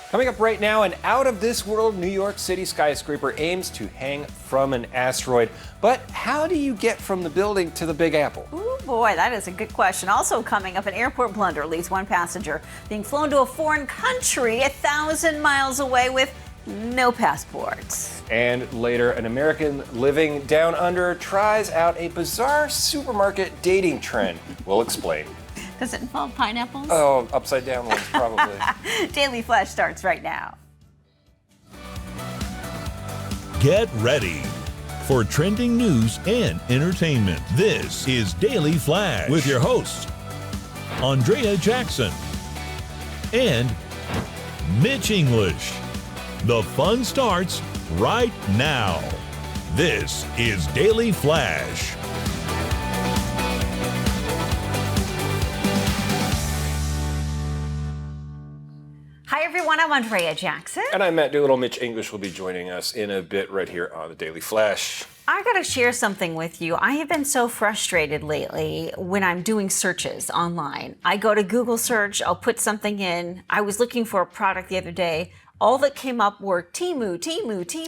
Coming up right now, an out-of-this-world New York City skyscraper aims to hang from an asteroid. But how do you get from the building to the Big Apple? Ooh, boy, that is a good question. Also coming up, an airport blunder leaves one passenger being flown to a foreign country 1,000 miles away with no passports. And later, an American living down under tries out a bizarre supermarket dating trend. We'll explain. Does it involve pineapples? Oh, upside down ones, probably. Daily Flash starts right now. Get ready for trending news and entertainment. This is Daily Flash with your hosts, Andrea Jackson and Mitch English. The fun starts right now. This is Daily Flash. Hi, everyone. I'm Andrea Jackson. And I'm Matt Doolittle. Mitch English will be joining us in a bit right here on the Daily Flash. I got to share something with you. I have been so frustrated lately when I'm doing searches online. I go to Google search, I'll put something in. I was looking for a product the other day. All that came up were Temu.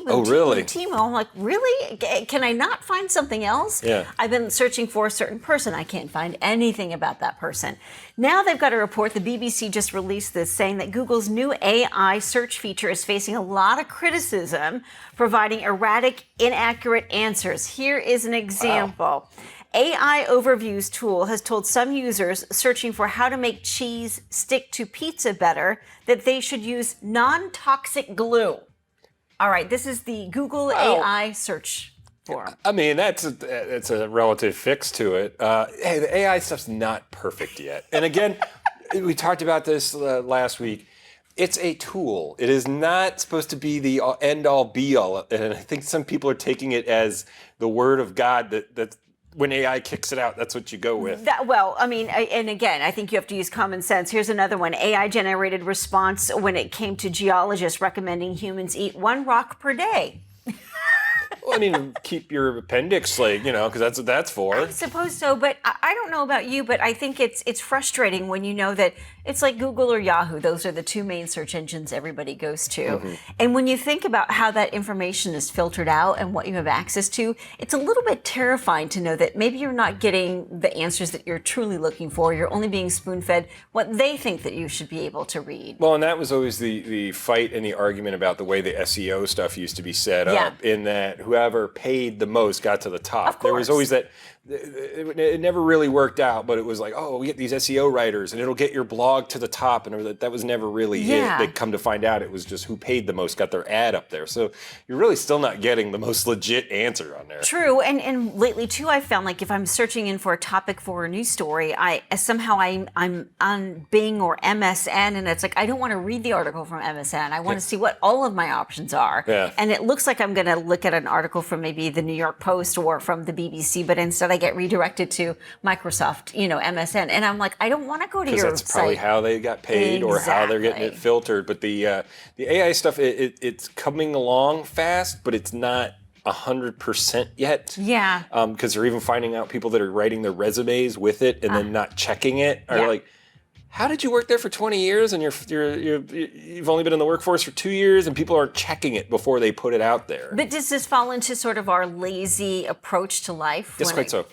Oh, really? Temu. I'm like, really? Can I not find something else? Yeah. I've been searching for a certain person. I can't find anything about that person. Now they've got a report. The BBC just released this saying that Google's new AI search feature is facing a lot of criticism, providing erratic, inaccurate answers. Here is an example. Wow. AI Overviews tool has told some users searching for how to make cheese stick to pizza better that they should use non-toxic glue. All right, this is the Google AI search forum. I mean, that's a relative fix to it. Hey, the AI stuff's not perfect yet. And again, we talked about this last week. It's a tool. It is not supposed to be the end-all, be-all. And I think some people are taking it as the word of God that when AI kicks it out, that's what you go with. And again, I think you have to use common sense. Here's another one. AI-generated response when it came to geologists recommending humans eat 1 rock per day. Well, I mean, keep your appendix, because that's what that's for. I suppose so, but I don't know about you, but I think it's frustrating when you know that it's like Google or Yahoo. Those are the two main search engines everybody goes to. Mm-hmm. And when you think about how that information is filtered out and what you have access to, it's a little bit terrifying to know that maybe you're not getting the answers that you're truly looking for. You're only being spoon-fed what they think that you should be able to read. Well, and that was always the fight and the argument about the way the SEO stuff used to be set up, in that whoever paid the most got to the top. Of course. There was always that. It never really worked out, but it was like, oh, we get these SEO writers and it'll get your blog to the top, and that was never really it. They come to find out it was just who paid the most got their ad up there. So you're really still not getting the most legit answer on there. True, and lately too, I found like if I'm searching in for a topic for a news story, I'm on Bing or MSN, and it's like I don't want to read the article from MSN. I want to see what all of my options are. Yeah. And it looks like I'm going to look at an article from maybe the New York Post or from the BBC, but instead I get redirected to Microsoft, MSN, and I'm like, I don't want to go to your site. That's probably how they got paid or how they're getting it filtered. But the AI stuff, it's coming along fast, but it's not 100% yet. Yeah. Because they're even finding out people that are writing their resumes with it and then not checking it are like, how did you work there for 20 years and you've only been in the workforce for 2 years and people aren't checking it before they put it out there? But does this fall into sort of our lazy approach to life? Yes, quite so.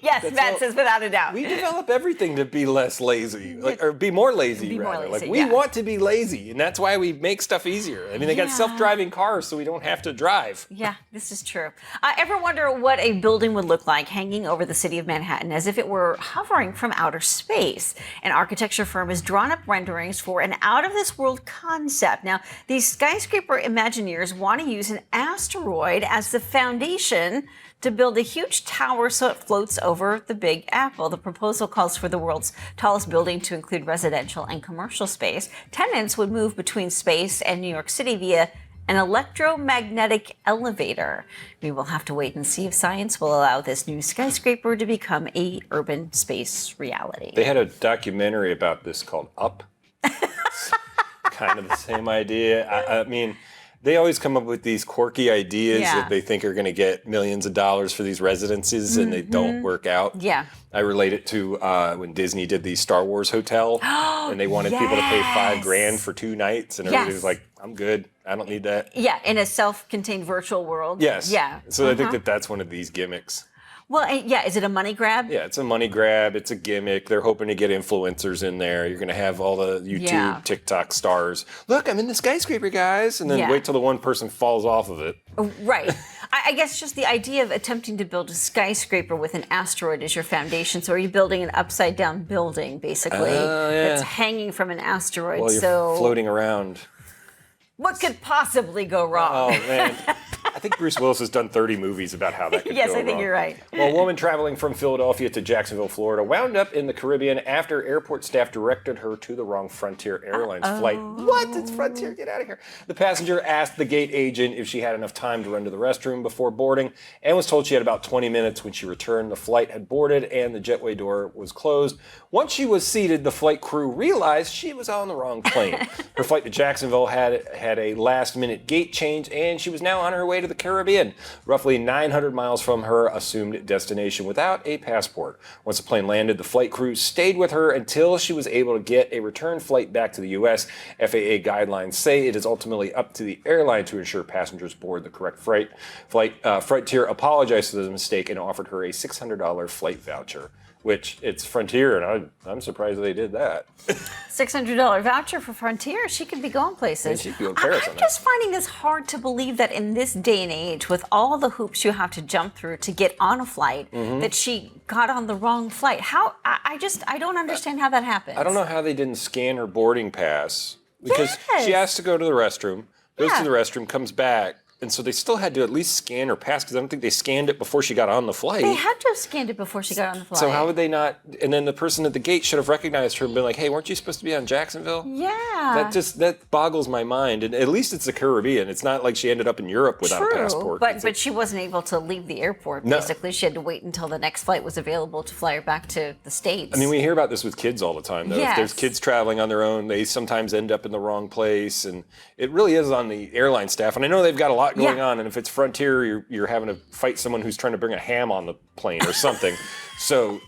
Yes, Matt says without a doubt. We develop everything to be less lazy, or be more lazy, rather. We want to be lazy, and that's why we make stuff easier. I mean, they got self-driving cars, so we don't have to drive. Yeah, this is true. Ever wonder what a building would look like hanging over the city of Manhattan as if it were hovering from outer space? An architecture firm has drawn up renderings for an out-of-this-world concept. Now, these skyscraper Imagineers want to use an asteroid as the foundation to build a huge tower so it floats over the Big Apple. The proposal calls for the world's tallest building to include residential and commercial space. Tenants would move between space and New York City via an electromagnetic elevator. We will have to wait and see if science will allow this new skyscraper to become a urban space reality. They had a documentary about this called Up. Kind of the same idea. I mean, they always come up with these quirky ideas Yeah. that they think are going to get millions of dollars for these residences, and they don't work out. Yeah. I relate it to when Disney did the Star Wars hotel, and they wanted people to pay $5,000 for 2 nights, and everybody was like, "I'm good. I don't need that." Yeah, in a self-contained virtual world. Yes. Yeah. So I think that that's one of these gimmicks. Well, yeah, is it a money grab? Yeah, it's a money grab. It's a gimmick. They're hoping to get influencers in there. You're going to have all the YouTube, Yeah. TikTok stars. Look, I'm in the skyscraper, guys. And then Yeah. wait till the one person falls off of it. Right. I guess just the idea of attempting to build a skyscraper with an asteroid as your foundation. So are you building an upside down building, basically, that's hanging from an asteroid? Well, you're so floating around. what could possibly go Oh, wrong? man. I think Bruce Willis has done 30 movies about how that could Yes, go I think wrong. you're right. Well, a woman traveling from Philadelphia to Jacksonville, Florida, wound up in the Caribbean after airport staff directed her to the wrong Frontier Airlines flight. What? It's Frontier. Get out of here. The passenger asked the gate agent if she had enough time to run to the restroom before boarding and was told she had about 20 minutes. When she returned, the flight had boarded and the jetway door was closed. Once she was seated, the flight crew realized she was on the wrong plane. Her flight to Jacksonville had a last-minute gate change, and she was now on her way to the Caribbean, roughly 900 miles from her assumed destination, without a passport. Once the plane landed, the flight crew stayed with her until she was able to get a return flight back to the U.S. FAA guidelines say it is ultimately up to the airline to ensure passengers board the correct flight. Frontier apologized for the mistake and offered her a $600 flight voucher, which it's Frontier, and I'm surprised they did that. $600 voucher for Frontier. She could be going places. She could go to Paris I'm on just finding this hard to believe that in this day and age, with all the hoops you have to jump through to get on a flight, that she got on the wrong flight. How? I don't understand how that happens. I don't know how they didn't scan her boarding pass, because she Yes. has to go to the restroom, goes Yeah. to the restroom, comes back, and so they still had to at least scan her pass, because I don't think they scanned it before she got on the flight. They had to have scanned it before she got on the flight. So how would they not? And then the person at the gate should have recognized her and been like, "Hey, weren't you supposed to be on Jacksonville?" Yeah. That boggles my mind. And at least it's the Caribbean. It's not like she ended up in Europe without a passport. But she wasn't able to leave the airport. No. Basically, she had to wait until the next flight was available to fly her back to the States. I mean, we hear about this with kids all the time, though. If there's Yes. kids traveling on their own, they sometimes end up in the wrong place, and it really is on the airline staff. And I know they've got a lot going on, and if it's Frontier, you're having to fight someone who's trying to bring a ham on the plane or something. So,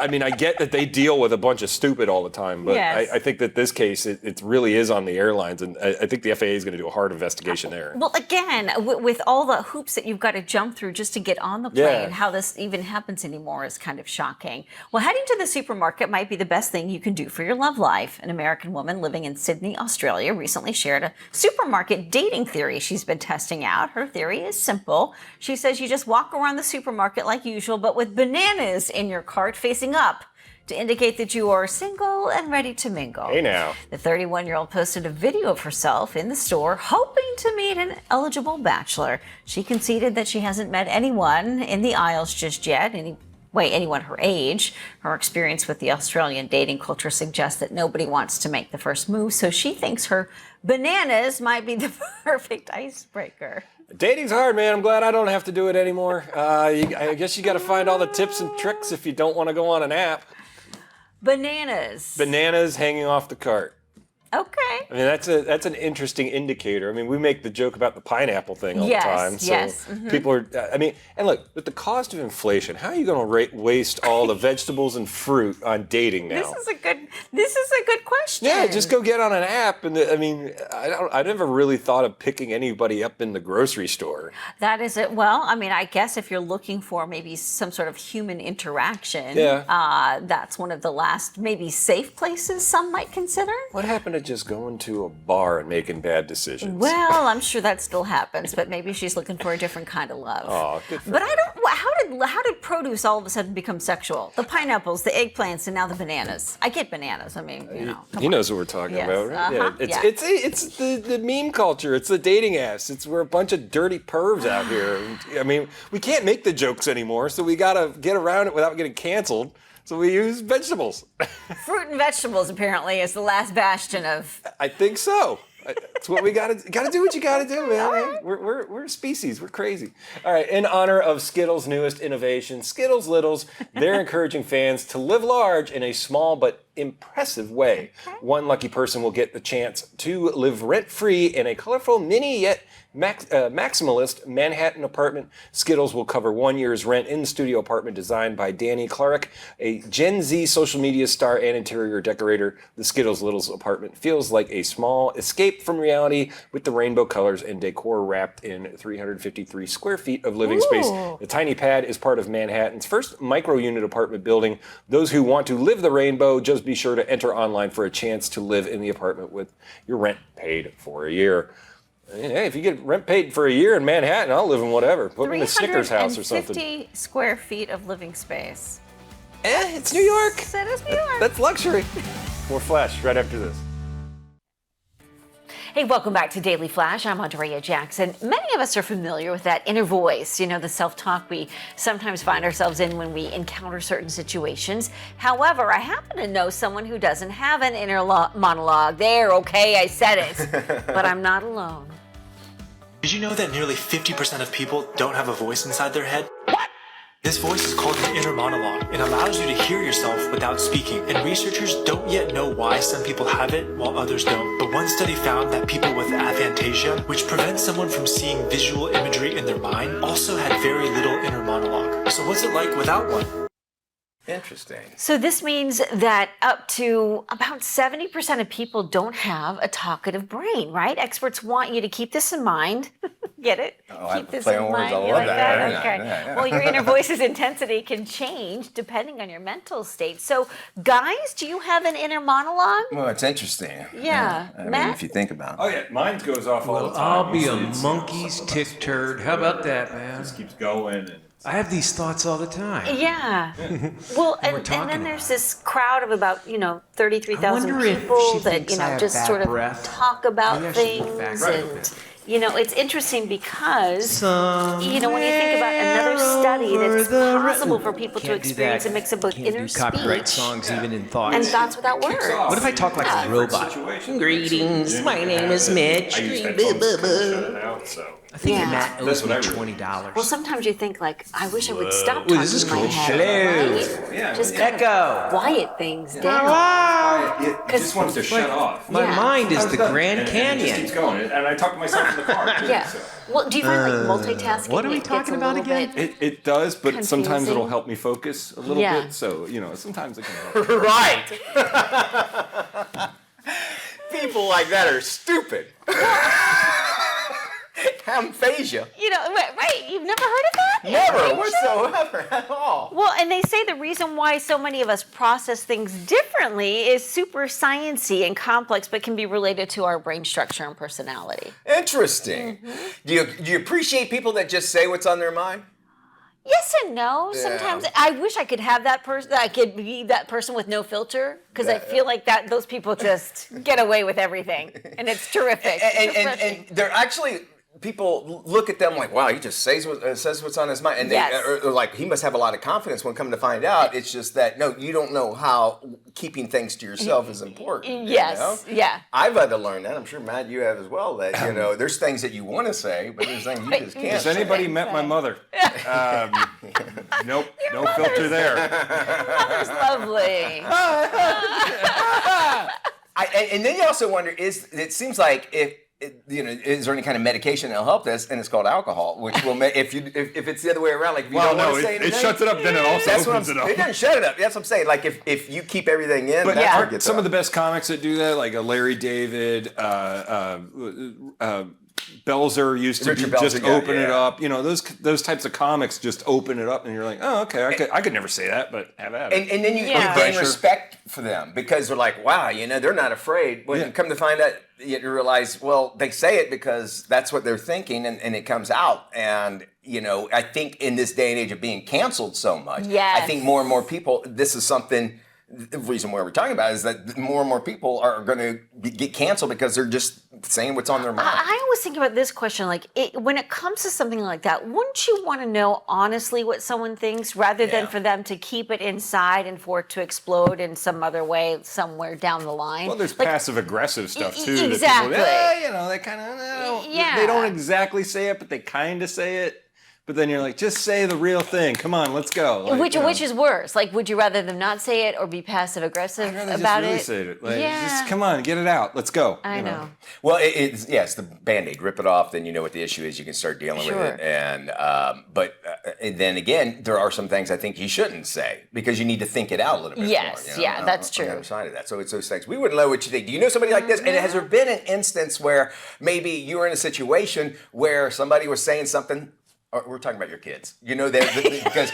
I mean, I get that they deal with a bunch of stupid all the time, but Yes. I think that this case, it really is on the airlines, and I think the FAA is going to do a hard investigation there. Well, again, with all the hoops that you've got to jump through just to get on the plane, how this even happens anymore is kind of shocking. Well, heading to the supermarket might be the best thing you can do for your love life. An American woman living in Sydney, Australia, recently shared a supermarket dating theory she's been testing out. Her theory is simple. She says you just walk around the supermarket like usual, but with bananas in your cart facing up, to indicate that you are single and ready to mingle. Hey now. The 31-year-old posted a video of herself in the store hoping to meet an eligible bachelor. She conceded that she hasn't met anyone in the aisles just yet, anyone her age. Her experience with the Australian dating culture suggests that nobody wants to make the first move, so she thinks her bananas might be the perfect icebreaker. Dating's hard, man. I'm glad I don't have to do it anymore. I guess you got to find all the tips and tricks if you don't want to go on an app. Bananas. Bananas hanging off the cart. Okay. I mean, that's an interesting indicator. I mean, we make the joke about the pineapple thing all the time. So yes. people are, I mean, and look, with the cost of inflation, how are you going to waste all the vegetables and fruit on dating now? This is a good question. Yeah, just go get on an app. And I mean, I never really thought of picking anybody up in the grocery store. That is it. Well, I mean, I guess if you're looking for maybe some sort of human interaction, that's one of the last maybe safe places some might consider. What happened to just going to a bar and making bad decisions? Well, I'm sure that still happens, but maybe she's looking for a different kind of love. Oh, good for But her. I don't. How did produce all of a sudden become sexual? The pineapples, the eggplants, and now the bananas. I get bananas. I mean, you know. He knows what we're talking Yes, about, right? uh-huh, Yeah. yeah. It's the meme culture. It's the dating apps. We're a bunch of dirty pervs out here. I mean, we can't make the jokes anymore, so we gotta get around it without getting canceled. So we use vegetables. Fruit and vegetables apparently is the last bastion of. I think so. That's what we gotta do. What you gotta do, man. We're a species. We're crazy. All right. In honor of Skittles' newest innovation, Skittles Littles, they're encouraging fans to live large in a small but impressive way. One lucky person will get the chance to live rent-free in a colorful, mini yet maximalist Manhattan apartment. Skittles will cover 1 year's rent in the studio apartment designed by Danny Clark, a Gen Z social media star and interior decorator. The Skittles Littles apartment feels like a small escape from reality with the rainbow colors and decor wrapped in 353 square feet of living space. The tiny pad is part of Manhattan's first micro-unit apartment building. Those who want to live the rainbow, just be sure to enter online for a chance to live in the apartment with your rent paid for a year. Hey, if you get rent paid for a year in Manhattan, I'll live in whatever. Put me in a Snickers house or something. 350 square feet of living space. It's New York. That is New York. That's luxury. More Flash right after this. Hey, welcome back to Daily Flash. I'm Andrea Jackson. Many of us are familiar with that inner voice, the self-talk we sometimes find ourselves in when we encounter certain situations. However, I happen to know someone who doesn't have an inner monologue. There, okay, I said it. But I'm not alone. Did you know that nearly 50% of people don't have a voice inside their head? What? This voice is called the inner monologue. It allows you to hear yourself without speaking, and researchers don't yet know why some people have it while others don't. But one study found that people with aphantasia, which prevents someone from seeing visual imagery in their mind, also had very little inner monologue. So what's it like without one? Interesting. So this means that up to about 70% of people don't have a talkative brain, right? Experts want you to keep this in mind. Get it? Keep this in mind. I You love like that. Okay. Yeah. Well, your inner voice's intensity can change depending on your mental state. So, guys, do you have an inner monologue? Well, it's interesting. Yeah. I mean, Matt? if you think about it. Oh yeah, mine goes off all the time. I'll be a Usually it's, monkey's tick turd. How about that, man? Just keeps going and. I have these thoughts all the time. Yeah. Well, and talking then there's about this crowd of about, 33,000 I wonder if people she that, thinks I have just bad sort of breath. talk about Maybe I should look things. back a And, bit. it's interesting because, when you think about another study that's possible for people to experience a mix of both inner copyright speech songs even in thoughts. and thoughts without words. What if I talk like a robot? Greetings, my name is Mitch. I use headphones to shut it out, so. I think Yeah. Matt That's owes me what I really- $20. Well, sometimes you think I wish I would stop Ooh, talking this is in my cool. head. Hello. Right? Yeah, Just yeah. kind of quiet things down. It just wants to shut off. My Yeah. mind is I was the done. Grand And it just Canyon. keeps going, and I talk to myself in the car. Too, Yeah. so. Well, do you find multitasking? what are we it gets talking a about little again? bit- It does, but sometimes Confusing. it'll help me focus a little Yeah. bit. So sometimes it can help. Right. People like that are stupid. Aphasia. Right? You've never heard of that? Never Aphasia? whatsoever at all. Well, and they say the reason why so many of us process things differently is super sciencey and complex, but can be related to our brain structure and personality. Interesting. Do you appreciate people that just say what's on their mind? Yes and no. Sometimes I wish I could have that person. I could be that person with no filter because I feel like those people just get away with everything, and it's terrific. It's refreshing. And they're actually. People look at them like, wow, he just says what's on his mind. And Yes. or like, he must have a lot of confidence when come to find out. It's just that, no, you don't know how keeping things to yourself is important. Yes, yeah. I've had to learn that. I'm sure, Matt, you have as well, that, there's things that you want to say, but there's things you just can't Has say. anybody met my mother? Nope, no filter there. Mother's lovely. And then you also wonder, it seems like is there any kind of medication that'll help this? And it's called alcohol, which will make if it's the other way around, like if you don't want to say anything, it shuts it up. Then it also that's what opens it up. It doesn't shut it up. That's what I'm saying. Like if you keep everything in, But that's what gets some up. of the best comics that do that, like a Larry David, Belzer used to Richard just Belzer, yeah, open it yeah. up. Those types of comics just open it up, and you're like, oh, okay, I could never say that, but have at it. And then you gain Pressure. respect for them because they're like, wow, they're not afraid. When you come to find out, you realize, well, they say it because that's what they're thinking, and it comes out. And I think in this day and age of being canceled so much, Yes. I think more and more people. This is something. The reason why we're talking about it is that more and more people are going to get canceled because they're just saying what's on their mind. I always think about this question, when it comes to something like that, wouldn't you want to know honestly what someone thinks rather than for them to keep it inside and for it to explode in some other way somewhere down the line? Well, there's passive aggressive stuff too. Exactly. That people, they kind of, Yeah. they don't exactly say it, but they kind of say it. but then you're like, just say the real thing. Come on, let's go. Like, Which is worse? Like, would you rather them not say it or be passive aggressive about just really say it? Like, just come on, get it out. Let's go. I know. Well, it's the Band-Aid. Rip it off, then you know what the issue is. You can start dealing with it. And but then again, there are some things I think you shouldn't say because you need to think it out a little bit more. That's true. On the other side of that. So it's those things. We wouldn't know what you think. Do you know somebody like this? And has there been an instance where maybe you were in a situation where somebody was saying something? Or we're talking about your kids. You know, because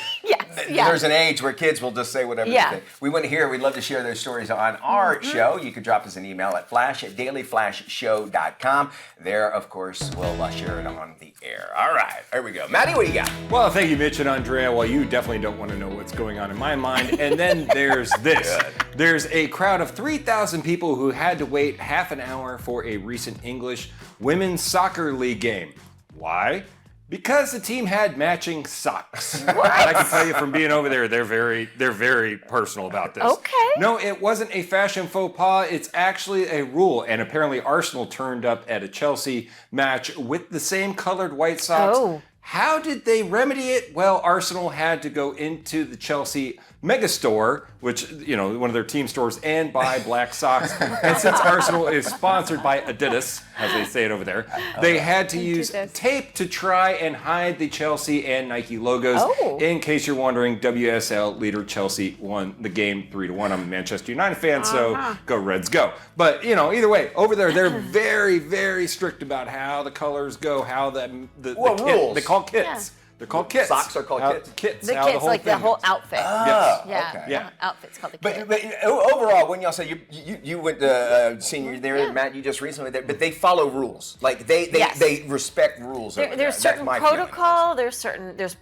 there's an age where kids will just say whatever they think. We want to hear. We'd love to share those stories on our show. You could drop us an email at flash@dailyflashshow.com. There, of course, we'll share it on the air. All right, there we go. Maddie, what do you got? Well, thank you, Mitch and Andrea. Well, you definitely don't want to know what's going on in my mind. And then there's this. There's a crowd of 3,000 people who had to wait half an hour for a recent English women's soccer league game. Why? Because the team had matching socks. And I can tell you from being over there, they're very personal about this. Okay. No, it wasn't a fashion faux pas. It's actually a rule. And apparently Arsenal turned up at a Chelsea match with the same colored white socks. Oh. How did they remedy it? Well, Arsenal had to go into the Chelsea Megastore, which, one of their team stores, and buy black socks. And since Arsenal is sponsored by Adidas, as they say it over there, they had to use tape to try and hide the Chelsea and Nike logos. Oh. In case you're wondering, WSL leader Chelsea won the game 3-1. I'm a Manchester United fan, so go Reds, go. But, either way, over there, they're very, very strict about how the colors go, how the rules. They call kits. Yeah. They're called kits. Socks are called kits? Kits. The how kits, the whole like the thing whole is. outfit. Okay. Yeah. Outfit's called the kit. But overall, when y'all say you went to senior there, Matt, you just recently there, but they follow rules. Like they respect rules. There's certain protocol. There's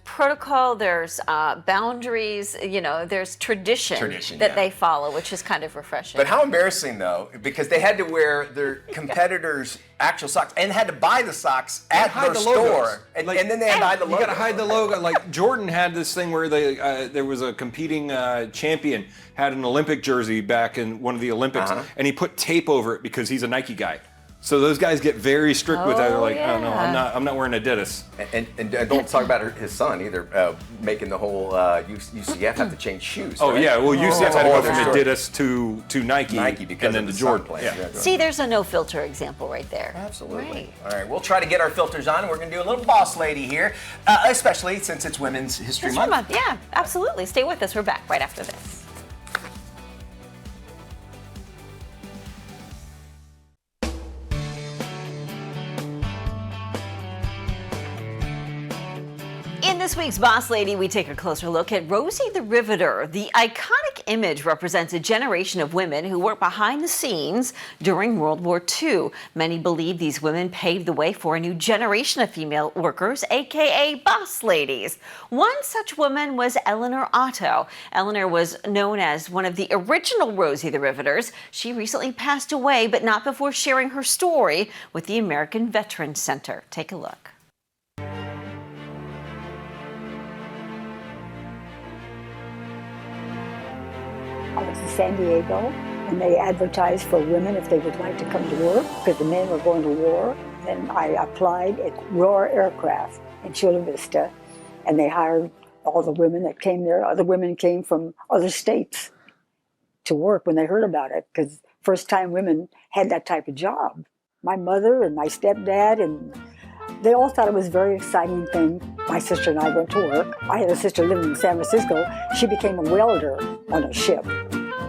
protocol. There's boundaries. There's tradition that they follow, which is kind of refreshing. But how embarrassing though, because they had to wear their competitors' actual socks and had to buy the socks at their store, and then they had to hide the logo. You got to hide the logo. Like Jordan had this thing where there was a competing champion had an Olympic jersey back in one of the Olympics, and he put tape over it because he's a Nike guy. So those guys get very strict with that. They're like, oh no, I'm not wearing Adidas. And don't talk about his son either, making the whole UCF have to change shoes. Oh right? yeah, well UCF had to go from Story. Adidas to Nike because and then of to the Jordan. son play. Yeah. See, there's a no filter example right there. Absolutely. Right. All right, we'll try to get our filters on. We're going to do a little boss lady here, especially since it's Women's History Month. Yeah, absolutely. Stay with us. We're back right after this. In this week's Boss Lady, we take a closer look at Rosie the Riveter. The iconic image represents a generation of women who worked behind the scenes during World War II. Many believe these women paved the way for a new generation of female workers, aka boss ladies. One such woman was Eleanor Otto. Eleanor was known as one of the original Rosie the Riveters. She recently passed away, but not before sharing her story with the American Veterans Center. Take a look. I was in San Diego, and they advertised for women if they would like to come to work because the men were going to war. Then I applied at Roar Aircraft in Chula Vista, and they hired all the women that came there. Other women came from other states to work when they heard about it because first time women had that type of job. My mother and my stepdad, and they all thought it was a very exciting thing. My sister and I went to work. I had a sister living in San Francisco. She became a welder on a ship.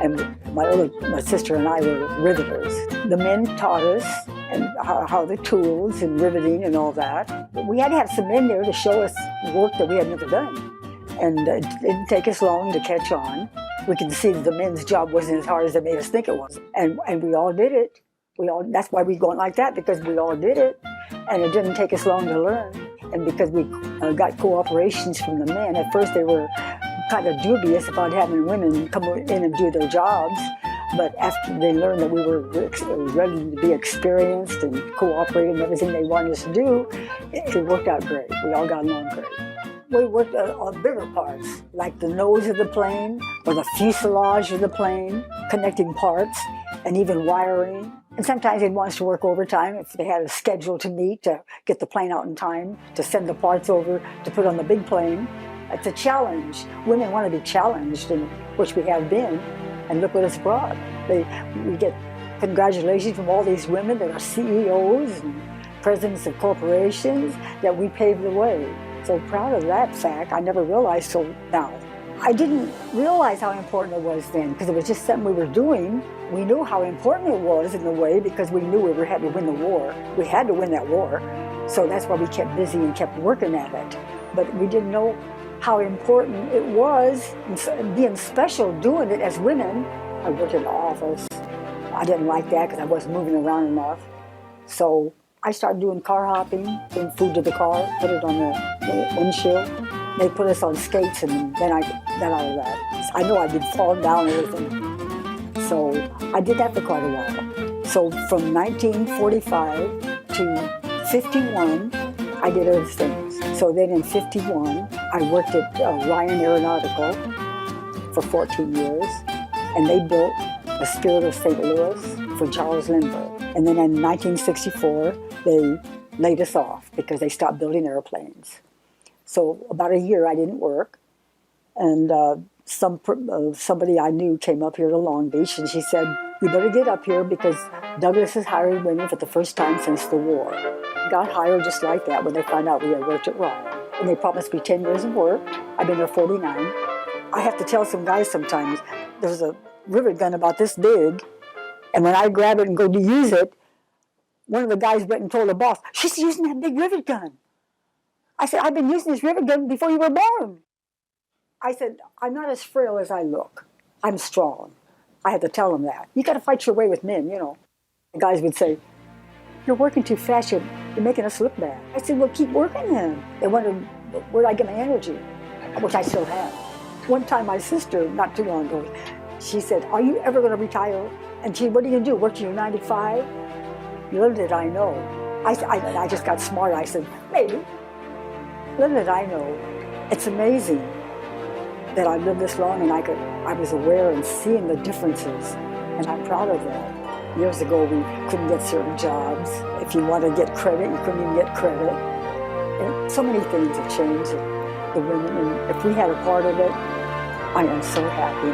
And my sister and I were riveters. The men taught us and how the tools and riveting and all that. We had to have some men there to show us work that we had never done. And it didn't take us long to catch on. We could see that the men's job wasn't as hard as they made us think it was. And we all did it. That's why we going like that, because we all did it. And it didn't take us long to learn. And because we got cooperations from the men, at first they were kind of dubious about having women come in and do their jobs. But after they learned that we were ready to be experienced and cooperate in everything they wanted us to do, it worked out great. We all got along great. We worked on bigger parts, like the nose of the plane or the fuselage of the plane, connecting parts and even wiring. And sometimes they'd want us to work overtime if they had a schedule to meet to get the plane out in time, to send the parts over to put on the big plane. It's a challenge. Women want to be challenged, and which we have been, and look what it's brought. We get congratulations from all these women that are CEOs and presidents of corporations that we paved the way. So proud of that fact. I never realized till now. I didn't realize how important it was then, because it was just something we were doing. We knew how important it was in a way because we knew we had to win the war. We had to win that war. So that's why we kept busy and kept working at it. But we didn't know how important it was, and being special doing it as women. I worked in the office. I didn't like that because I wasn't moving around enough. So I started doing car hopping, bring food to the car, put it on the windshield. They put us on skates, and then I got out of that. I know I did fall down and everything. So I did that for quite a while. So from 1945 to 51, I did other things. So then in 51, I worked at Ryan Aeronautical for 14 years, and they built the Spirit of St. Louis for Charles Lindbergh. And then in 1964, they laid us off because they stopped building airplanes. So about a year I didn't work, and somebody I knew came up here to Long Beach, and she said, "You better get up here because Douglas is hiring women for the first time since the war." Got hired just like that when they found out we had worked at Ryan. And they promised me 10 years of work. I've been there 49. I have to tell some guys sometimes, there's a rivet gun about this big, and when I grab it and go to use it, one of the guys went and told the boss, "She's using that big rivet gun." I said, "I've been using this rivet gun before you were born." I said, "I'm not as frail as I look. I'm strong." I had to tell them that. You got to fight your way with men, you know. The guys would say, "You're working too fast. You're making us look bad." I said, "Well, keep working then." They wondered, where'd I get my energy? Which I still have. One time, my sister, not too long ago, she said, "Are you ever going to retire?" And she, "What are you going to do? Work till you're 95? Little did I know. I just got smart. I said, "Maybe." Little did I know. It's amazing that I lived this long and I was aware and seeing the differences. And I'm proud of that. Years ago, we couldn't get certain jobs. If you wanted to get credit, you couldn't even get credit. And so many things have changed, the women. And if we had a part of it, I am so happy.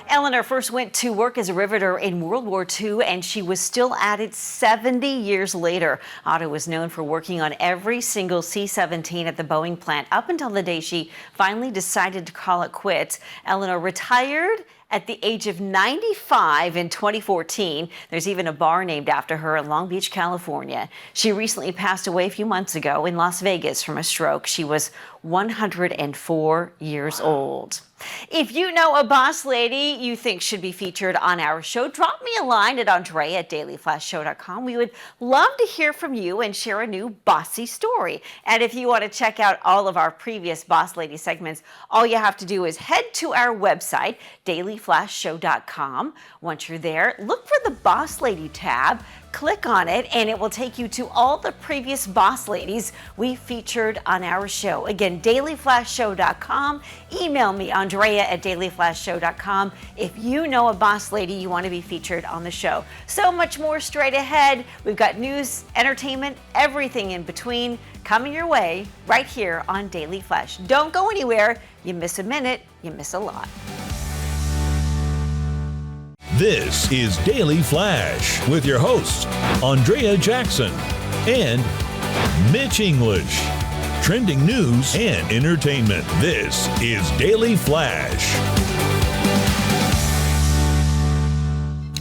Eleanor first went to work as a riveter in World War II, and she was still at it 70 years later. Otto was known for working on every single C-17 at the Boeing plant up until the day she finally decided to call it quits. Eleanor retired at the age of 95 in 2014. There's even a bar named after her in Long Beach, California. She recently passed away a few months ago in Las Vegas from a stroke. She was 104 years old. If you know a boss lady you think should be featured on our show, drop me a line at Andrea at dailyflashshow.com. We would love to hear from you and share a new bossy story. And if you want to check out all of our previous Boss Lady segments, all you have to do is head to our website, dailyflashshow.com. Once you're there, look for the Boss Lady tab. Click on it and it will take you to all the previous boss ladies we featured on our show. Again, dailyflashshow.com. Email me, Andrea at dailyflashshow.com, if you know a boss lady you want to be featured on the show. So much more straight ahead. We've got news, entertainment, everything in between coming your way right here on Daily Flash. Don't go anywhere. You miss a minute, you miss a lot. This is Daily Flash with your hosts, Andrea Jackson and Mitch English. Trending news and entertainment. This is Daily Flash.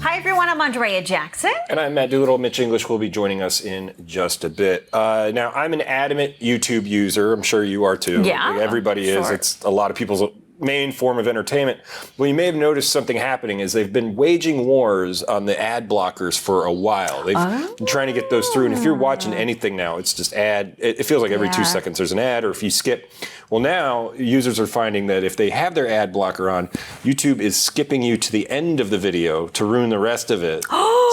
Hi, everyone. I'm Andrea Jackson. And I'm Matt Doolittle. Mitch English will be joining us in just a bit. Now, I'm an adamant YouTube user. I'm sure you are too. Yeah, like everybody is. sure. It's a lot of people's main form of entertainment. Well, you may have noticed something happening is they've been waging wars on the ad blockers for a while. They've been trying to get those through. And if you're watching anything now, it's just ad. It feels like every 2 seconds there's an ad, or if you skip. Well, now users are finding that if they have their ad blocker on, YouTube is skipping you to the end of the video to ruin the rest of it.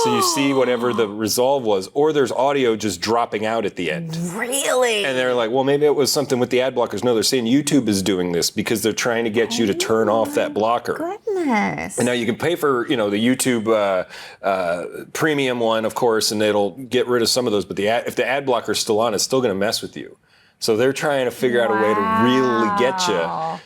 So you see whatever the resolve was, or there's audio just dropping out at the end. Really? And they're like, well, maybe it was something with the ad blockers. No, they're saying YouTube is doing this because they're trying to get get you to turn off that blocker. Goodness. And now you can pay for, the YouTube premium one, of course, and it'll get rid of some of those. But if the ad blocker is still on, it's still going to mess with you. So they're trying to figure out a way to really get you.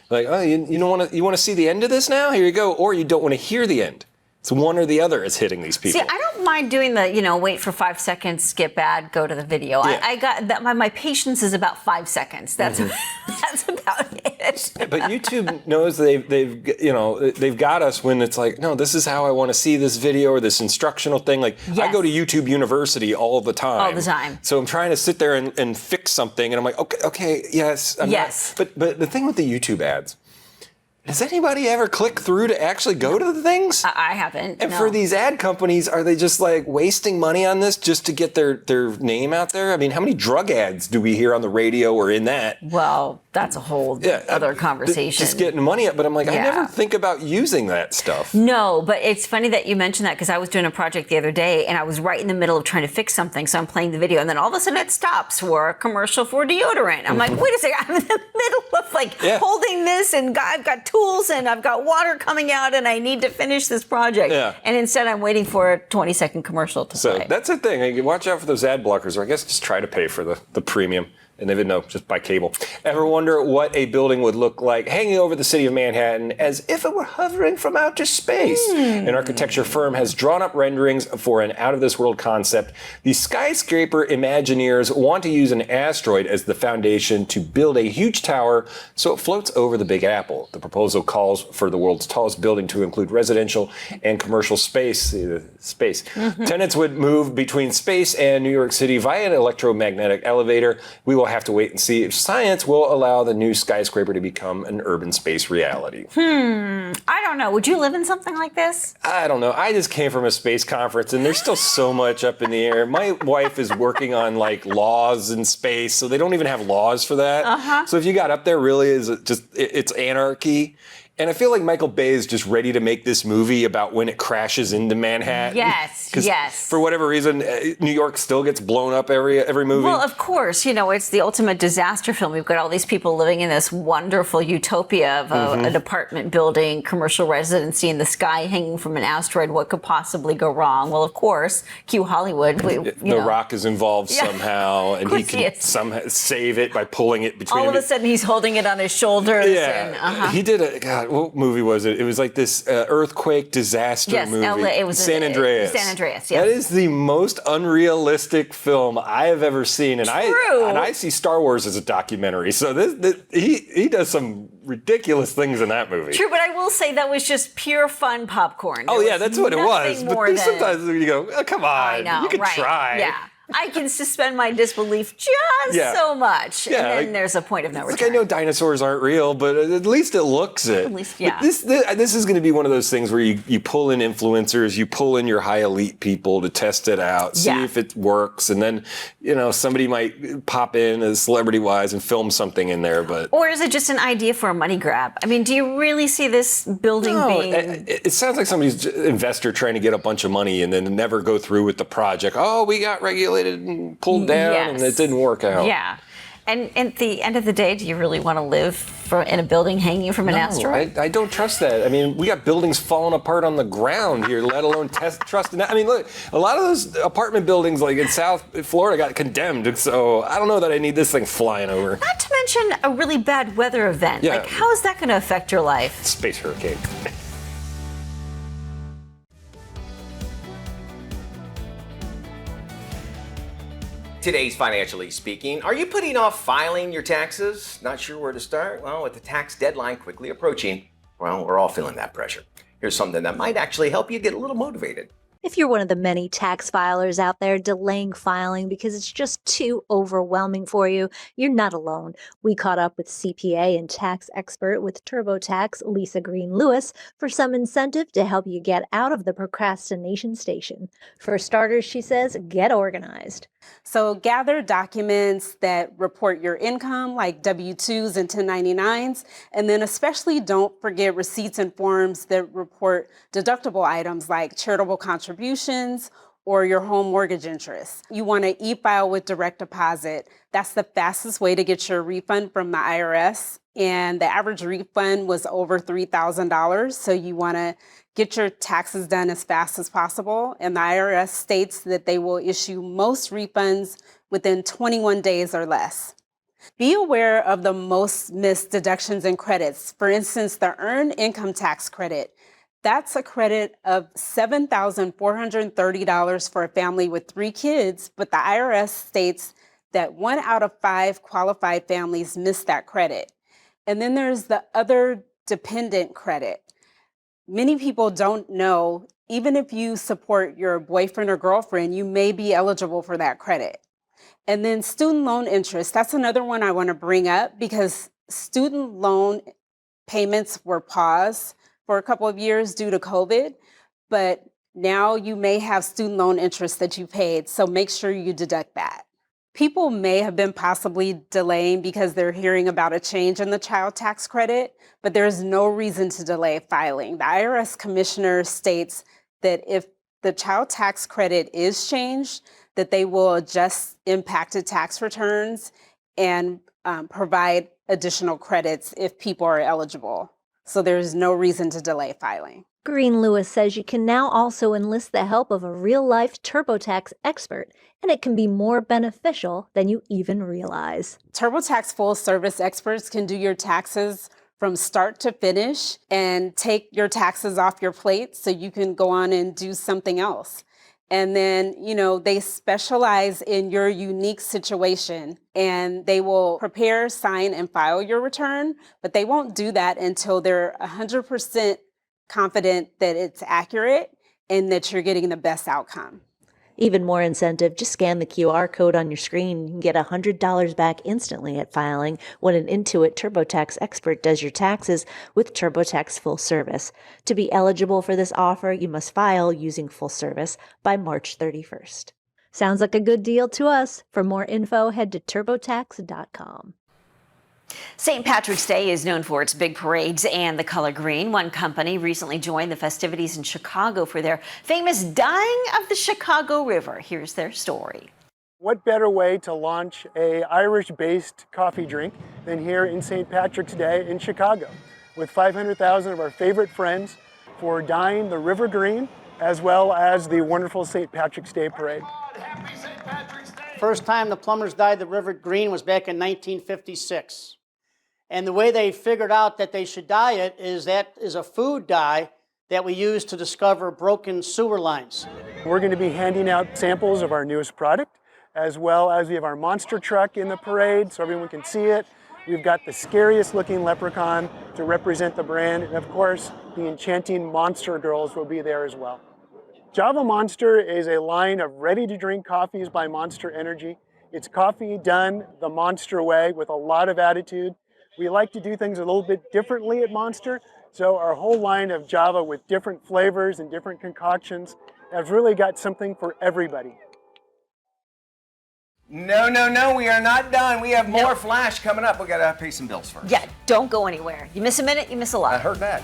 Like, oh, you want to see the end of this now? Here you go. Or you don't want to hear the end. It's one or the other is hitting these people. See, I don't mind doing the, wait for 5 secones, skip ad, go to the video. Yeah. I got that. My patience is about 5 seconds. That's that's about it. But YouTube knows they've got us when it's like, no, this is how I want to see this video or this instructional thing. Like I go to YouTube University all the time. All the time. So I'm trying to sit there and fix something, and I'm like, okay, yes. But the thing with the YouTube ads. Does anybody ever click through to actually go to the things? I haven't. And for these ad companies, are they just like wasting money on this just to get their name out there? I mean, how many drug ads do we hear on the radio or in that? Well, that's a whole other conversation. Just getting money up, but I'm like, I never think about using that stuff. No, but it's funny that you mentioned that because I was doing a project the other day and I was right in the middle of trying to fix something. So I'm playing the video and then all of a sudden it stops for a commercial for deodorant. I'm like, wait a second, I'm in the middle of holding this and I've got tools and I've got water coming out and I need to finish this project. Yeah. And instead I'm waiting for a 20-second commercial to play. So that's the thing. You watch out for those ad blockers, or I guess just try to pay for the premium. And even though just by cable. Ever wonder what a building would look like hanging over the city of Manhattan as if it were hovering from outer space? An architecture firm has drawn up renderings for an out-of-this-world concept. The skyscraper Imagineers want to use an asteroid as the foundation to build a huge tower so it floats over the Big Apple. The proposal calls for the world's tallest building to include residential and commercial space. Tenants would move between space and New York City via an electromagnetic elevator. We will have to wait and see if science will allow the new skyscraper to become an urban space reality. I don't know. Would you live in something like this? I don't know. I just came from a space conference and there's still so much up in the air. My wife is working on like laws in space, so they don't even have laws for that. So if you got up there, really it's anarchy. And I feel like Michael Bay is just ready to make this movie about when it crashes into Manhattan. Yes. For whatever reason, New York still gets blown up every movie. Well, of course, it's the ultimate disaster film. We've got all these people living in this wonderful utopia of an apartment building, commercial residency in the sky hanging from an asteroid. What could possibly go wrong? Well, of course, cue Hollywood. The Rock is involved somehow, and he can somehow save it by pulling it between all of a sudden, he's holding it on his shoulders. Yeah, he did what movie was it? It was like this earthquake disaster movie. LA, it was San Andreas. San Andreas, That is the most unrealistic film I have ever seen, and I see Star Wars as a documentary. So he does some ridiculous things in that movie. True, but I will say that was just pure fun popcorn. That's what it was. But sometimes you go, oh, come on, I know, you can try. Yeah. I can suspend my disbelief just so much. And then there's a point of no return. I know dinosaurs aren't real, but at least it looks it. At least, yeah. But this is going to be one of those things where you pull in influencers, you pull in your high elite people to test it out, see if it works, and then, somebody might pop in as celebrity-wise and film something in there. Or is it just an idea for a money grab? I mean, do you really see this building being... It sounds like somebody's investor trying to get a bunch of money and then never go through with the project. Oh, we got regulated and pulled down and it didn't work out. Yeah. And at the end of the day, do you really want to live in a building hanging from an asteroid? I don't trust that. I mean, we got buildings falling apart on the ground here, let alone trusting that. I mean, look, a lot of those apartment buildings like in South Florida got condemned, so I don't know that I need this thing flying over. Not to mention a really bad weather event. Yeah. Like, how is that going to affect your life? Space hurricane. Today's Financially Speaking. Are you putting off filing your taxes? Not sure where to start? Well, with the tax deadline quickly approaching, well, we're all feeling that pressure. Here's something that might actually help you get a little motivated. If you're one of the many tax filers out there delaying filing because it's just too overwhelming for you, you're not alone. We caught up with CPA and tax expert with TurboTax, Lisa Green-Lewis, for some incentive to help you get out of the procrastination station. For starters, she says, get organized. So gather documents that report your income, like W-2s and 1099s, and then especially don't forget receipts and forms that report deductible items like charitable contributions or your home mortgage interest. You want to e-file with direct deposit. That's the fastest way to get your refund from the IRS. And the average refund was over $3,000. So you want to get your taxes done as fast as possible. And the IRS states that they will issue most refunds within 21 days or less. Be aware of the most missed deductions and credits. For instance, the earned income tax credit. That's a credit of $7,430 for a family with 3 kids, but the IRS states that 1 out of 5 qualified families miss that credit. And then there's the other dependent credit. Many people don't know, even if you support your boyfriend or girlfriend, you may be eligible for that credit. And then student loan interest, that's another one I want to bring up because student loan payments were paused for a couple of years due to COVID, but now you may have student loan interest that you paid, so make sure you deduct that. People may have been possibly delaying because they're hearing about a change in the child tax credit, but there's no reason to delay filing. The IRS commissioner states that if the child tax credit is changed, that they will adjust impacted tax returns and provide additional credits if people are eligible. So there's no reason to delay filing. Green Lewis says you can now also enlist the help of a real-life TurboTax expert, and it can be more beneficial than you even realize. TurboTax full-service experts can do your taxes from start to finish and take your taxes off your plate so you can go on and do something else. And then, they specialize in your unique situation and they will prepare, sign, and file your return, but they won't do that until they're 100% confident that it's accurate and that you're getting the best outcome. Even more incentive, just scan the QR code on your screen. You can get $100 back instantly at filing when an Intuit TurboTax expert does your taxes with TurboTax Full Service. To be eligible for this offer, you must file using Full Service by March 31st. Sounds like a good deal to us. For more info, head to turbotax.com. St. Patrick's Day is known for its big parades and the color green. One company recently joined the festivities in Chicago for their famous Dyeing of the Chicago River. Here's their story. What better way to launch an Irish-based coffee drink than here in St. Patrick's Day in Chicago, with 500,000 of our favorite friends for dyeing the river green, as well as the wonderful St. Patrick's Day parade. First time the plumbers dyed the river green was back in 1956. And the way they figured out that they should dye it is that is a food dye that we use to discover broken sewer lines. We're going to be handing out samples of our newest product, as well as we have our monster truck in the parade so everyone can see it. We've got the scariest looking leprechaun to represent the brand, and of course, the enchanting Monster Girls will be there as well. Java Monster is a line of ready-to-drink coffees by Monster Energy. It's coffee done the Monster way with a lot of attitude. We like to do things a little bit differently at Monster, so our whole line of Java with different flavors and different concoctions has really got something for everybody. No, we are not done. We have more Flash coming up. We got to pay some bills first. Yeah, don't go anywhere. You miss a minute, you miss a lot. I heard that.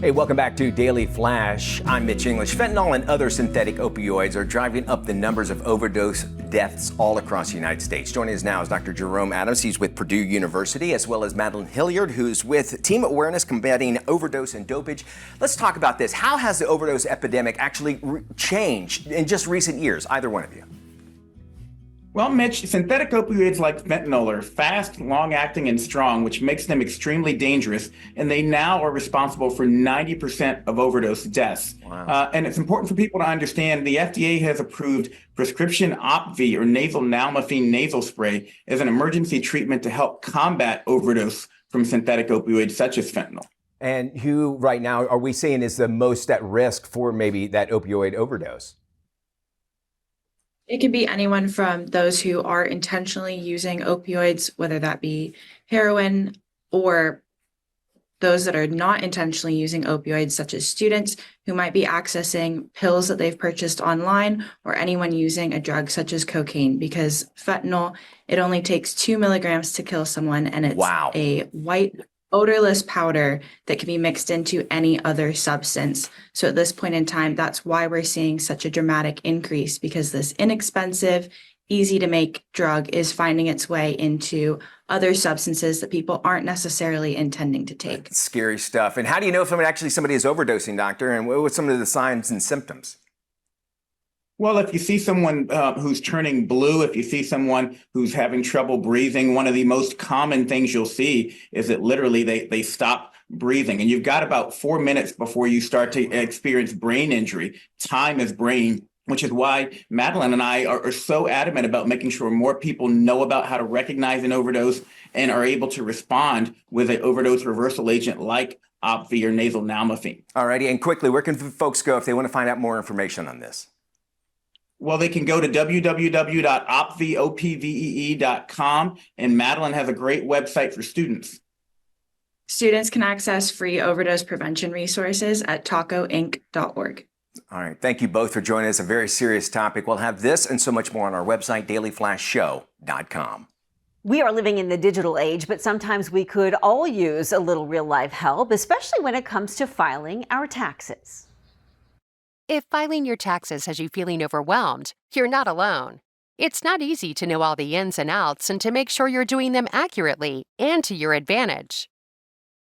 Hey, welcome back to Daily Flash. I'm Mitch English. Fentanyl and other synthetic opioids are driving up the numbers of overdose deaths all across the United States. Joining us now is Dr. Jerome Adams. He's with Purdue University, as well as Madeline Hilliard, who's with Team Awareness Combating Overdose and Dopage. Let's talk about this. How has the overdose epidemic actually changed in just recent years, either one of you? Well, Mitch, synthetic opioids like fentanyl are fast, long-acting, and strong, which makes them extremely dangerous, and they now are responsible for 90% of overdose deaths. Wow. And it's important for people to understand the FDA has approved prescription Opvee, or nasal nalmefene nasal spray, as an emergency treatment to help combat overdose from synthetic opioids such as fentanyl. And who right now are we saying is the most at risk for maybe that opioid overdose? It could be anyone from those who are intentionally using opioids, whether that be heroin, or those that are not intentionally using opioids, such as students who might be accessing pills that they've purchased online, or anyone using a drug such as cocaine, because fentanyl, it only takes 2 milligrams to kill someone, and it's a white odorless powder that can be mixed into any other substance. So at this point in time, that's why we're seeing such a dramatic increase, because this inexpensive, easy to make drug is finding its way into other substances that people aren't necessarily intending to take. That's scary stuff. And how do you know if somebody is overdosing, doctor? And what are some of the signs and symptoms? Well, if you see someone who's turning blue, if you see someone who's having trouble breathing, one of the most common things you'll see is that literally they stop breathing. And you've got about 4 minutes before you start to experience brain injury. Time is brain, which is why Madeline and I are so adamant about making sure more people know about how to recognize an overdose and are able to respond with an overdose reversal agent like Opvee or nasal nalmefene. All righty. And quickly, where can folks go if they want to find out more information on this? Well, they can go to www.opvee.com, and Madeline has a great website for students. Students can access free overdose prevention resources at tacoinc.org. All right. Thank you both for joining us. A very serious topic. We'll have this and so much more on our website, dailyflashshow.com. We are living in the digital age, but sometimes we could all use a little real-life help, especially when it comes to filing our taxes. If filing your taxes has you feeling overwhelmed, you're not alone. It's not easy to know all the ins and outs and to make sure you're doing them accurately and to your advantage.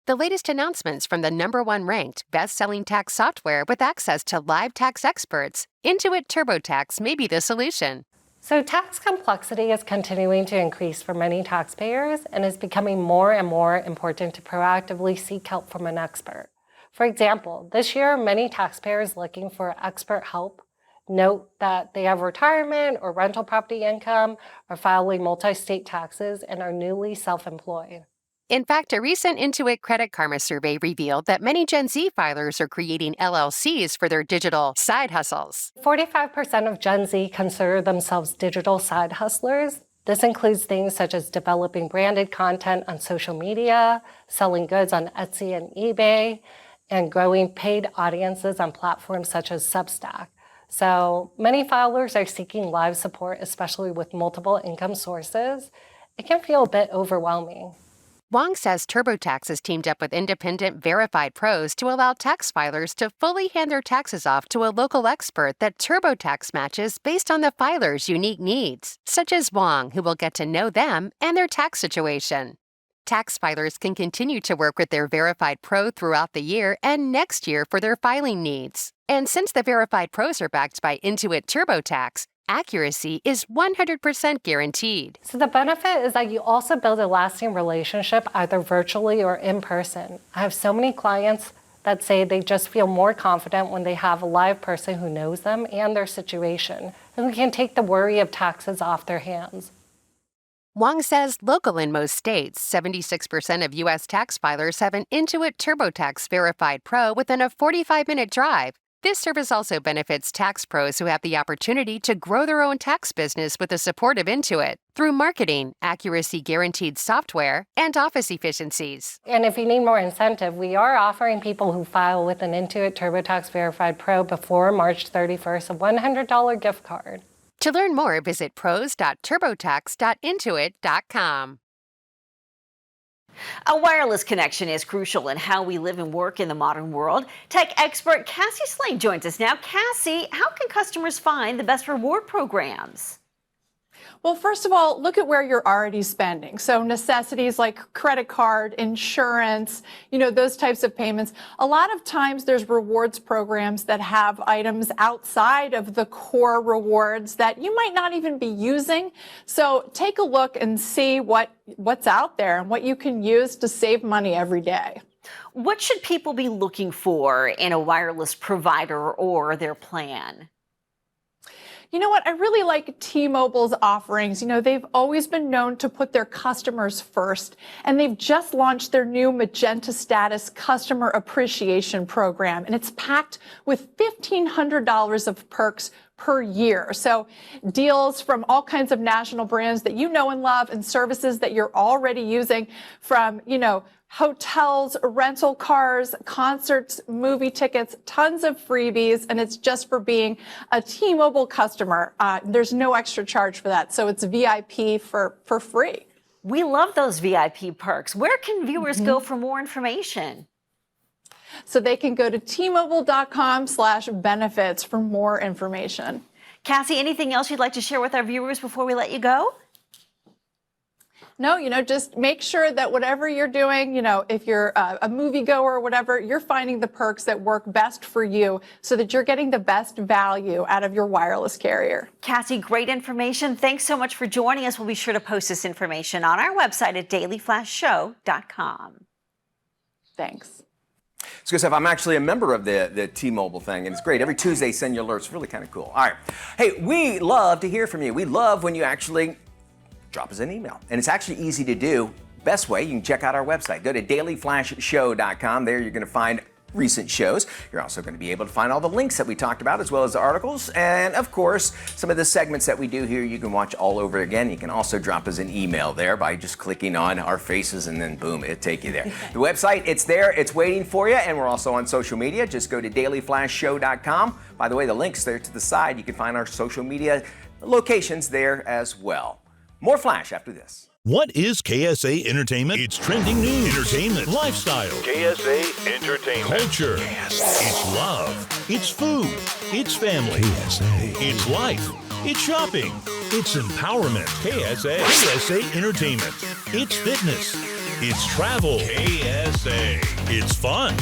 The latest announcements from the #1 ranked best-selling tax software with access to live tax experts, Intuit TurboTax, may be the solution. So tax complexity is continuing to increase for many taxpayers and is becoming more and more important to proactively seek help from an expert. For example, this year, many taxpayers looking for expert help note that they have retirement or rental property income, are filing multi-state taxes, and are newly self-employed. In fact, a recent Intuit Credit Karma survey revealed that many Gen Z filers are creating LLCs for their digital side hustles. 45% of Gen Z consider themselves digital side hustlers. This includes things such as developing branded content on social media, selling goods on Etsy and eBay, and growing paid audiences on platforms such as Substack. So many filers are seeking live support, especially with multiple income sources. It can feel a bit overwhelming. Wong says TurboTax has teamed up with independent verified pros to allow tax filers to fully hand their taxes off to a local expert that TurboTax matches based on the filer's unique needs, such as Wong, who will get to know them and their tax situation. Tax filers can continue to work with their verified pro throughout the year and next year for their filing needs. And since the verified pros are backed by Intuit TurboTax, accuracy is 100% guaranteed. So the benefit is that you also build a lasting relationship either virtually or in person. I have so many clients that say they just feel more confident when they have a live person who knows them and their situation, and who can take the worry of taxes off their hands. Wong says local in most states, 76% of U.S. tax filers have an Intuit TurboTax verified pro within a 45-minute drive. This service also benefits tax pros who have the opportunity to grow their own tax business with the support of Intuit through marketing, accuracy guaranteed software, and office efficiencies. And if you need more incentive, we are offering people who file with an Intuit TurboTax Verified Pro before March 31st a $100 gift card. To learn more, visit pros.turbotax.intuit.com. A wireless connection is crucial in how we live and work in the modern world. Tech expert Cassie Slade joins us now. Cassie, how can customers find the best reward programs? Well, first of all, look at where you're already spending. So necessities like credit card, insurance, those types of payments. A lot of times there's rewards programs that have items outside of the core rewards that you might not even be using. So take a look and see what's out there and what you can use to save money every day. What should people be looking for in a wireless provider or their plan? You know what? I really like T-Mobile's offerings. They've always been known to put their customers first, and they've just launched their new Magenta Status Customer Appreciation Program, and it's packed with $1,500 of perks per year. So deals from all kinds of national brands that you know and love and services that you're already using from, hotels, rental cars, concerts, movie tickets, tons of freebies, and it's just for being a T-Mobile customer. There's no extra charge for that, so it's VIP for free. We love those VIP perks. Where can viewers go for more information? So they can go to tmobile.com/benefits for more information. Cassie, anything else you'd like to share with our viewers before we let you go? No, just make sure that whatever you're doing, if you're a moviegoer or whatever, you're finding the perks that work best for you so that you're getting the best value out of your wireless carrier. Cassie, great information. Thanks so much for joining us. We'll be sure to post this information on our website at dailyflashshow.com. Thanks. It's good stuff. I'm actually a member of the T-Mobile thing, and it's great. Every Tuesday, send you alerts. Really kind of cool. All right. Hey, we love to hear from you. We love when you actually drop us an email. And it's actually easy to do. Best way, you can check out our website. Go to dailyflashshow.com. There you're going to find recent shows. You're also going to be able to find all the links that we talked about, as well as the articles. And of course, some of the segments that we do here, you can watch all over again. You can also drop us an email there by just clicking on our faces, and then boom, it'll take you there. The website, it's there, it's waiting for you. And we're also on social media. Just go to dailyflashshow.com. By the way, the link's there to the side. You can find our social media locations there as well. More Flash after this. What is KSA Entertainment? It's trending news, entertainment, lifestyle. KSA Entertainment. Culture. It's love. It's food. It's family. KSA. It's life. It's shopping. It's empowerment. KSA Entertainment. It's fitness. It's travel. KSA. It's fun.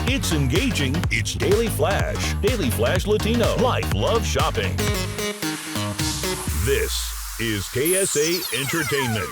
It's engaging. It's Daily Flash. Daily Flash Latino. Life, love, shopping. This is KSA Entertainment.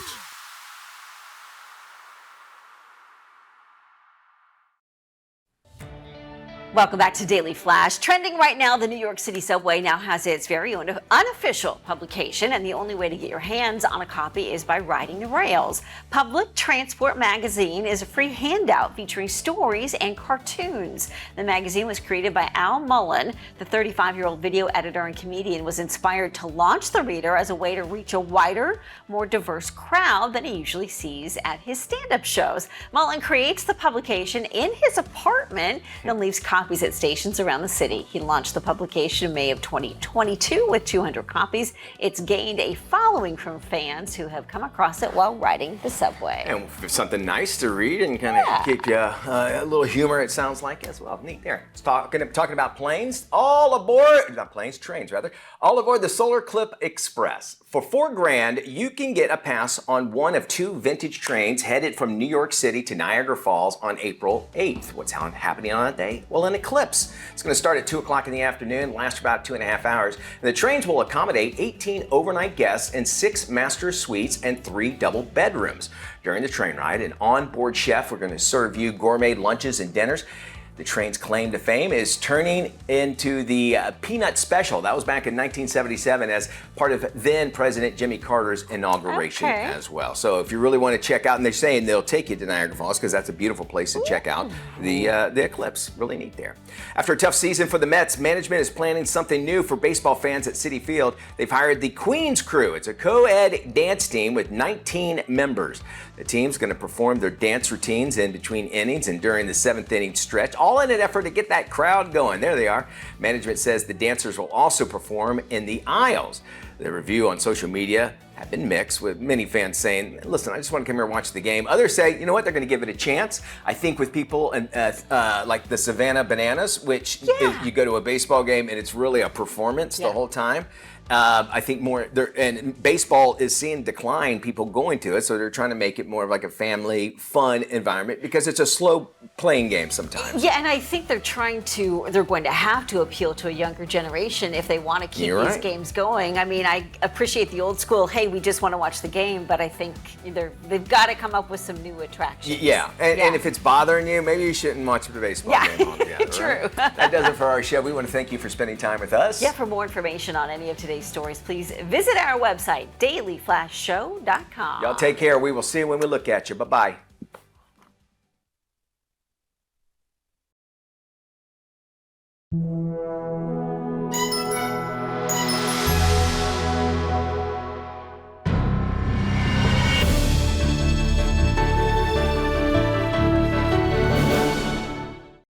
Welcome back to Daily Flash. Trending right now, the New York City subway now has its very own unofficial publication, and the only way to get your hands on a copy is by riding the rails. Public Transport Magazine is a free handout featuring stories and cartoons. The magazine was created by Al Mullen. The 35-year-old video editor and comedian was inspired to launch the reader as a way to reach a wider, more diverse crowd than he usually sees at his stand-up shows. Mullen creates the publication in his apartment and leaves copies at stations around the city. He launched the publication in May of 2022 with 200 copies. It's gained a following from fans who have come across it while riding the subway. And something nice to read and kind of keep you a little humor, it sounds like, as well. Neat there. It's talking about planes. All aboard, not planes, trains rather. All aboard the Solar Clip Express. For $4,000, you can get a pass on one of two vintage trains headed from New York City to Niagara Falls on April 8th. What's happening on that day? Well, an eclipse. It's going to start at 2 o'clock in the afternoon, last about 2.5 hours. And the trains will accommodate 18 overnight guests in 6 master suites and 3 double bedrooms. During the train ride, an onboard chef, we're going to serve you gourmet lunches and dinners. The train's claim to fame is turning into the Peanut Special. That was back in 1977 as part of then President Jimmy Carter's inauguration as well. So if you really want to check out, and they're saying they'll take you to Niagara Falls because that's a beautiful place to check out the eclipse. Really neat there. After a tough season for the Mets, management is planning something new for baseball fans at Citi Field. They've hired the Queen's Crew. It's a co-ed dance team with 19 members. The team's going to perform their dance routines in between innings and during the 7th inning stretch, all in an effort to get that crowd going. There they are. Management says the dancers will also perform in the aisles. The review on social media have been mixed, with many fans saying, listen, I just want to come here and watch the game. Others say, you know what, they're going to give it a chance. I think with people like the Savannah Bananas, which you go to a baseball game and it's really a performance the whole time. I think more there, and baseball is seeing decline, people going to it, so they're trying to make it more of like a family fun environment because it's a slow playing game sometimes. Yeah, and I think they're going to have to appeal to a younger generation if they want to keep these games going. I mean, I appreciate the old school, hey, we just want to watch the game, but I think they've got to come up with some new attractions. Yeah, and if it's bothering you, maybe you shouldn't watch the baseball game altogether. True. Right? That does it for our show. We want to thank you for spending time with us. Yeah, for more information on any of today's stories, please visit our website, dailyflashshow.com. Y'all take care. We will see you when we look at you. Bye-bye.